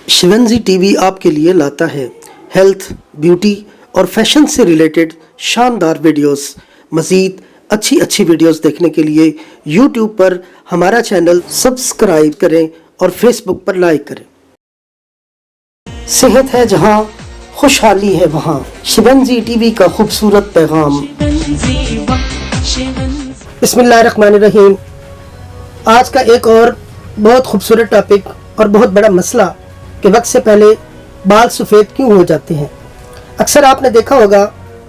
शिवंजी TV आपके लिए लाता है हेल्थ, ब्यूटी और फैशन से रिलेटेड शानदार वीडियोस। मज़ीद अच्छी वीडियोस देखने के लिए यूट्यूब पर हमारा चैनल सब्सक्राइब करें और फेसबुक पर लाइक करें। सेहत है जहां, खुशहाली है वहां। शिवंजी टीवी का खूबसूरत पैगाम। बिस्मिल्लाहिर्रहमानिर्रहीम। आज का एक और बहुत खूबसूरत टॉपिक और बहुत बड़ा मसला कि वक्त से पहले बाल सफ़ेद क्यों हो जाते हैं। अक्सर आपने देखा होगा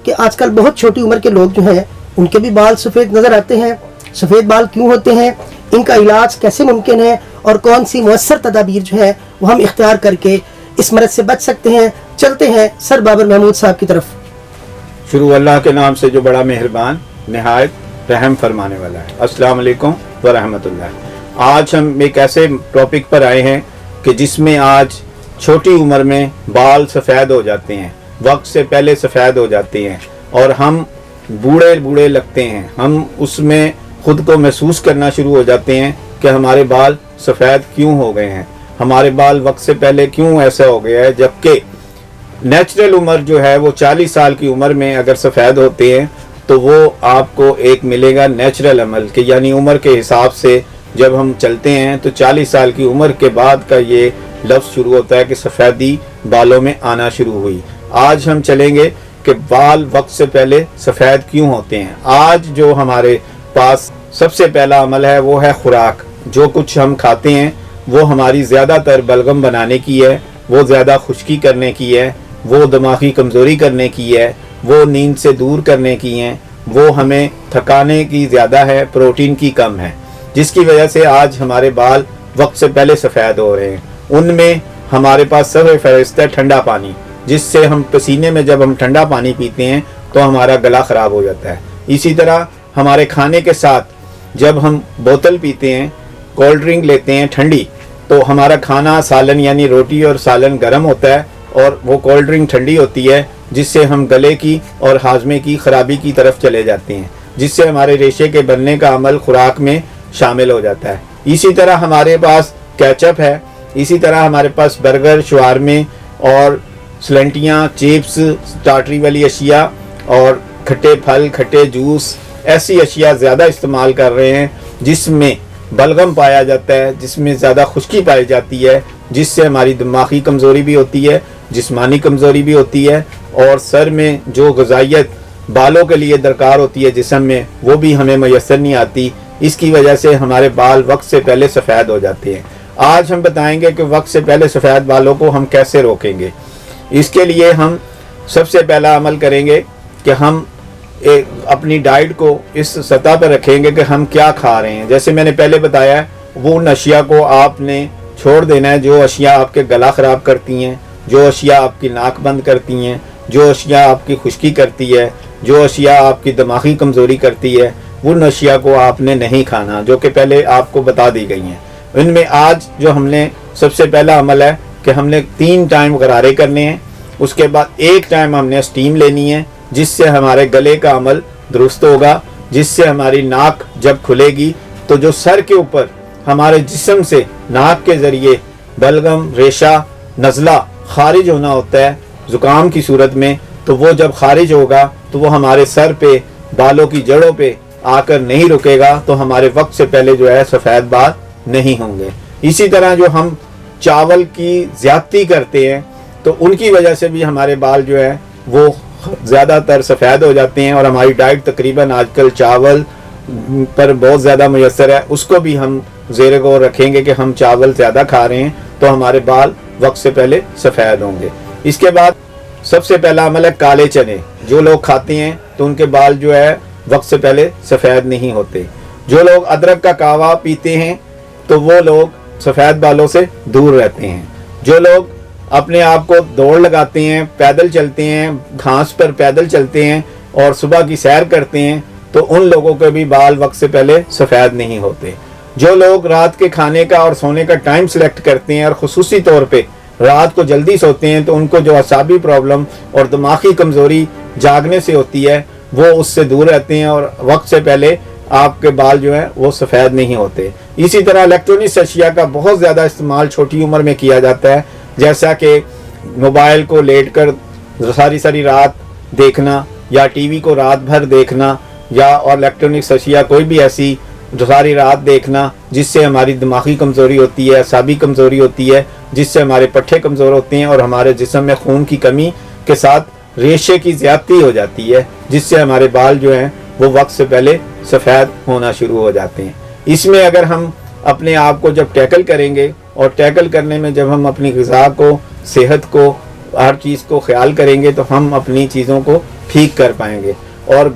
कि आजकल बहुत छोटी उम्र के लोग जो हैं उनके भी बाल सफ़ेद नज़र आते हैं। सफ़ेद बाल क्यों होते हैं, इनका इलाज कैसे मुमकिन है और कौन सी मुअस्सर तदाबीर जो है वो हम इख्तियार करके इस मरज़ से बच सकते हैं। चलते हैं सर बाबर महमूद साहब की तरफ। शुरू अल्लाह के नाम से जो बड़ा मेहरबान निहायत रहम फरमाने वाला है। अस्सलाम वालेकुम व रहमतुल्लाह। आज हम एक ऐसे टॉपिक पर आए हैं कि जिसमें आज छोटी उम्र में बाल सफ़ेद हो जाते हैं, वक्त से पहले सफ़ेद हो जाते हैं और हम बूढ़े बूढ़े लगते हैं। हम उसमें ख़ुद को महसूस करना शुरू हो जाते हैं कि हमारे बाल सफ़ेद क्यों हो गए हैं, हमारे बाल वक्त से पहले क्यों ऐसा हो गया है। जबकि नेचुरल उम्र जो है वो 40 साल की उम्र में अगर सफ़ेद होते हैं तो वो आपको एक मिलेगा नेचुरल अमल के, यानी उम्र के हिसाब से जब हम चलते हैं तो 40 साल की उम्र के बाद का ये लफ्ज़ शुरू होता है कि सफ़ेदी बालों में आना शुरू हुई। आज हम चलेंगे कि बाल वक्त से पहले सफ़ेद क्यों होते हैं। आज जो हमारे पास सबसे पहला अमल है वो है खुराक। जो कुछ हम खाते हैं वो हमारी ज़्यादातर बलगम बनाने की है, वो ज़्यादा खुश्की करने की है, वो दिमागी कमज़ोरी करने की है, वो नींद से दूर करने की हैं, वो हमें थकाने की ज़्यादा है, प्रोटीन की कम है, जिसकी वजह से आज हमारे बाल वक्त से पहले सफ़ेद हो रहे हैं। उनमें हमारे पास सबसे फहरिस्त है ठंडा पानी, जिससे हम पसीने में जब हम ठंडा पानी पीते हैं तो हमारा गला ख़राब हो जाता है। इसी तरह हमारे खाने के साथ जब हम बोतल पीते हैं, कोल्ड ड्रिंक लेते हैं ठंडी, तो हमारा खाना सालन यानी रोटी और सालन गर्म होता है और वो कोल्ड ड्रिंक ठंडी होती है, जिससे हम गले की और हाजमे की ख़राबी की तरफ चले जाते हैं, जिससे हमारे रेशे के बनने का अमल खुराक में शामिल हो जाता है। इसी तरह हमारे पास केचप है, इसी तरह हमारे पास बर्गर, शवारमे और स्लंटियाँ, चिप्स, स्टार्टरी वाली अशिया और खट्टे फल, खट्टे जूस, ऐसी अशिया ज़्यादा इस्तेमाल कर रहे हैं जिसमें बलगम पाया जाता है, जिसमें ज़्यादा खुश्की पाई जाती है, जिससे हमारी दिमागी कमज़ोरी भी होती है, जिस्मानी कमज़ोरी भी होती है और सर में जो ग़िज़ाइयत बालों के लिए दरकार होती है जिस्म में, वो भी हमें मैसर नहीं आती। इसकी वजह से हमारे बाल वक्त से पहले सफ़ेद हो जाते हैं। आज हम बताएंगे कि वक्त से पहले सफ़ेद बालों को हम कैसे रोकेंगे। इसके लिए हम सबसे पहला अमल करेंगे कि हम अपनी डाइट को इस सतह पर रखेंगे कि हम क्या खा रहे हैं। जैसे मैंने पहले बताया, वो उन अशिया को आपने छोड़ देना है जो अशिया आपके गला ख़राब करती हैं, जो अशिया आपकी नाक बंद करती हैं, जो अशिया आपकी खुश्की करती है, जो अशिया आपकी दिमागी कमज़ोरी करती है, उन अशिया को आपने नहीं खाना जो कि पहले आपको बता दी गई हैं। इनमें आज जो हमने सबसे पहला अमल है कि हमने 3 टाइम गरारे करने हैं, उसके बाद 1 टाइम हमने स्टीम लेनी है, जिससे हमारे गले का अमल दुरुस्त होगा, जिससे हमारी नाक जब खुलेगी तो जो सर के ऊपर हमारे जिस्म से नाक के ज़रिए बलगम, रेशा, नज़ला खारिज होना होता है ज़ुकाम की सूरत में, तो वो जब खारिज होगा तो वो हमारे सर पे, बालों की जड़ों पे आकर नहीं रुकेगा, तो हमारे वक्त से पहले जो है सफ़ेद बाल नहीं होंगे। इसी तरह जो हम चावल की ज़्यादती करते हैं तो उनकी वजह से भी हमारे बाल जो है वो ज़्यादातर सफ़ेद हो जाते हैं और हमारी डाइट तकरीबन आजकल चावल पर बहुत ज़्यादा मुयस्सर है। उसको भी हम ज़ेरे गौर रखेंगे कि हम चावल ज़्यादा खा रहे हैं तो हमारे बाल वक्त से पहले सफ़ेद होंगे। इसके बाद सबसे पहला अमल है काले चने। जो लोग खाते हैं तो उनके बाल जो है वक्त से पहले सफ़ेद नहीं होते। जो लोग अदरक का कहवा पीते हैं तो वो लोग सफ़ेद बालों से दूर रहते हैं। जो लोग अपने आप को दौड़ लगाते हैं, पैदल चलते हैं, घास पर पैदल चलते हैं और सुबह की सैर करते हैं तो उन लोगों के भी बाल वक्त से पहले सफ़ेद नहीं होते। जो लोग रात के खाने का और सोने का टाइम सेलेक्ट करते हैं और ख़ुसूसी तौर पे रात को जल्दी सोते हैं तो उनको जो असाबी प्रॉब्लम और दिमागी कमज़ोरी जागने से होती है वो उससे दूर रहते हैं और वक्त से पहले आपके बाल जो है वो सफ़ेद नहीं होते। इसी तरह इलेक्ट्रॉनिक अशिया का बहुत ज़्यादा इस्तेमाल छोटी उम्र में किया जाता है جیسا کہ موبائل کو لیٹ کر ساری رات دیکھنا یا ٹی وی کو رات بھر دیکھنا یا اور الیکٹرانکس اشیاء کوئی بھی ایسی ساری رات دیکھنا جس سے ہماری دماغی کمزوری ہوتی ہے، اعصابی کمزوری ہوتی ہے، جس سے ہمارے پٹھے کمزور ہوتے ہیں اور ہمارے جسم میں خون کی کمی کے ساتھ ریشے کی زیادتی ہو جاتی ہے، جس سے ہمارے بال جو ہیں وہ وقت سے پہلے سفید ہونا شروع ہو جاتے ہیں۔ اس میں اگر ہم اپنے آپ کو جب ٹیکل کریں گے اور ٹیکل کرنے میں جب ہم اپنی غذا کو، صحت کو، ہر چیز کو خیال کریں گے تو ہم اپنی چیزوں کو ٹھیک کر پائیں گے۔ اور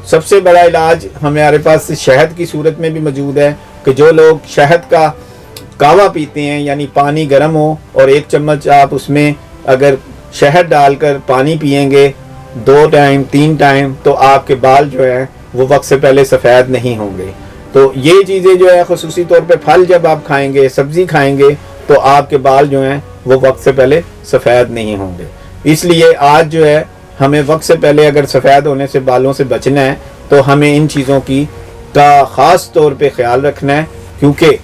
سب سے بڑا علاج ہمارے پاس شہد کی صورت میں بھی موجود ہے کہ جو لوگ شہد کا کہوہ پیتے ہیں، یعنی پانی گرم ہو اور 1 چمچ آپ اس میں اگر شہد ڈال کر پانی پئیں گے 2 ٹائم 3 ٹائم تو آپ کے بال جو ہیں وہ وقت سے پہلے سفید نہیں ہوں گے۔ تو یہ چیزیں جو ہے خصوصی طور پہ پھل جب آپ کھائیں گے، سبزی کھائیں گے تو آپ کے بال جو ہیں وہ وقت سے پہلے سفید نہیں ہوں گے۔ اس لیے آج جو ہے ہمیں وقت سے پہلے اگر سفید ہونے سے بالوں سے بچنا ہے تو ہمیں ان چیزوں کا خاص طور پہ خیال رکھنا ہے، کیونکہ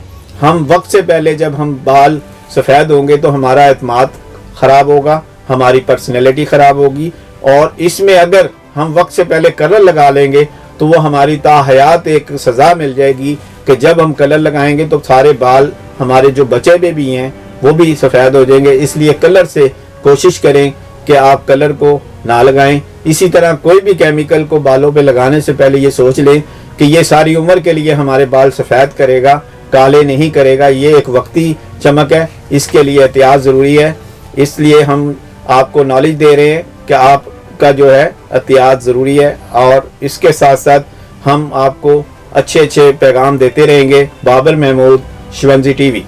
ہم وقت سے پہلے جب ہم بال سفید ہوں گے تو ہمارا اعتماد خراب ہوگا، ہماری پرسنالٹی خراب ہوگی، اور اس میں اگر ہم وقت سے پہلے کلر لگا لیں گے تو وہ ہماری تا حیات ایک سزا مل جائے گی کہ جب ہم کلر لگائیں گے تو سارے بال ہمارے جو بچے بھی ہیں وہ بھی سفید ہو جائیں گے۔ اس لیے کلر سے کوشش کریں کہ آپ کلر کو نہ لگائیں۔ اسی طرح کوئی بھی کیمیکل کو بالوں پہ لگانے سے پہلے یہ سوچ لیں کہ یہ ساری عمر کے لیے ہمارے بال سفید کرے گا، کالے نہیں کرے گا، یہ ایک وقتی چمک ہے، اس کے لیے احتیاط ضروری ہے۔ اس لیے ہم آپ کو نالج دے رہے ہیں کہ آپ کا جو ہے احتیاط ضروری ہے، اور اس کے ساتھ ساتھ ہم آپ کو اچھے پیغام دیتے رہیں گے۔ بابر محمود، شیونزی ٹی وی۔